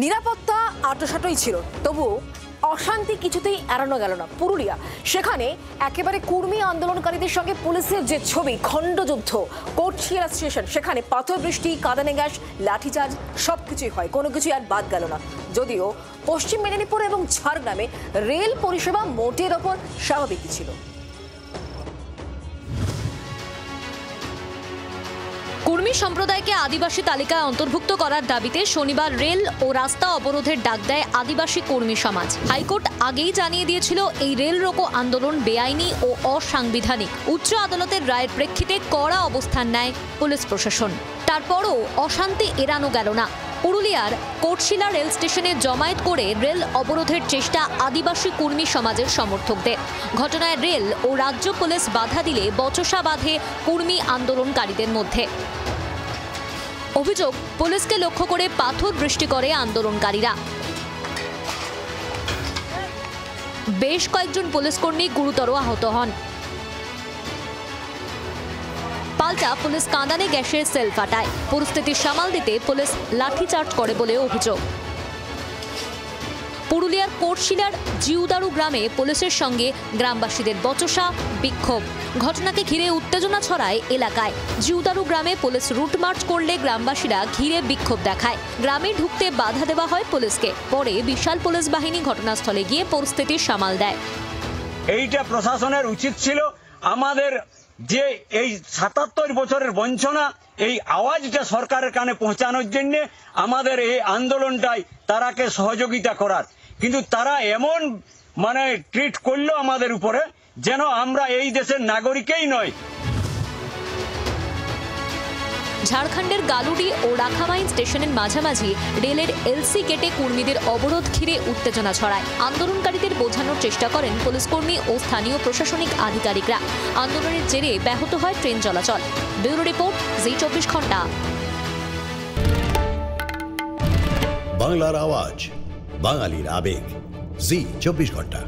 নিরাপত্তা আঁটোসাঁটোই ছিল, তবু অশান্তি কিছুতেই এড়ানো গেল না। পুরুলিয়া, সেখানে একেবারে কর্মী আন্দোলনকারীদের সঙ্গে পুলিশের যে ছবি, খণ্ডযুদ্ধ, কোটশিয়ারা স্টেশন, সেখানে পাথর বৃষ্টি, কাঁদানে গ্যাস, লাঠিচার্জ সবকিছুই হয়, কোনো কিছুই আর বাদ গেল না। যদিও পশ্চিম মেদিনীপুর এবং ঝাড়গ্রামে রেল পরিষেবা মোটের ওপর স্বাভাবিকই ছিল। কুর্মী সম্প্রদায়কে আদিবাসী তালিকায় অন্তর্ভুক্ত করার দাবিতে শনিবার রেল ও রাস্তা অবরোধের ডাক দেয় আদিবাসী কর্মী সমাজ। হাইকোর্ট আগেই জানিয়ে দিয়েছিল এই রেল রোকো আন্দোলন বেআইনি ও অসাংবিধানিক। উচ্চ আদালতের রায়ের প্রেক্ষিতে কড়া অবস্থান নেয় পুলিশ প্রশাসন। তারপরও অশান্তি এড়ানো গেল না। পুরুলিয়ার কোটশিলা রেল স্টেশনে জমায়েত করে রেল অবরোধের চেষ্টা আদিবাসী কর্মী সমাজের সমর্থকদের। ঘটনায় রেল ও রাজ্য পুলিশ বাধা দিলে বচসা বাঁধে কর্মী আন্দোলনকারীদের মধ্যে। অভিযোগ, পুলিশকে লক্ষ্য করে পাথর বৃষ্টি করে আন্দোলনকারীরা। বেশ কয়েকজন পুলিশকর্মী গুরুতর আহত হন। পাল্টা পুলিশ কাঁদানে গ্যাসের সেল ফাটায়। পরিস্থিতি সামাল দিতে পুলিশ লাঠিচার্জ করে বলে অভিযোগ। পুরুলিয়ার কোটশিলার জিউদারু গ্রামে পুলিশের সঙ্গে গ্রামবাসীদের বচসা, বিক্ষোভ। ঘটনাকে ঘিরে উত্তেজনা ছড়ায় এলাকায়। জিউদারু গ্রামে পুলিশ রুট মার্চ করলে গ্রামবাসীরা ঘিরে বিক্ষোভ দেখায়। গ্রামে ঢুকতে বাধা দেওয়া হয় পুলিশকে। পরে বিশাল পুলিশ বাহিনী ঘটনাস্থলে গিয়ে পরিস্থিতি সামাল দেয়। এইটা প্রশাসনের উচিত ছিল আমাদের যে এই ৭৭ বছরের বঞ্চনা, এই আওয়াজটা সরকারের কানে পৌঁছানোর জন্য আমাদের এই আন্দোলনটাই তারাকে সহযোগিতা করার। কিন্তু তারা এমন ট্রিট করলো আমাদের উপরে যেন আমরা এই দেশের নাগরিকই নয়। ঝাড়খণ্ডের গালুডি ও রাখামাইন স্টেশনের মাঝামাঝি রেলের এলসি গেটে কর্মীদের অবরোধ ঘিরে উত্তেজনা ছড়ায়। আন্দোলনকারীদের বোঝানোর চেষ্টা করেন পুলিশকর্মী ও স্থানীয় প্রশাসনিক আধিকারিকরা। আন্দোলনের জেরে ব্যাহত হয় ট্রেন চলাচল। ব্যুরো রিপোর্ট, জি24 ঘন্টা। বাংলার আওয়াজ, বাঙালির আবেগ, জি24 ঘন্টা।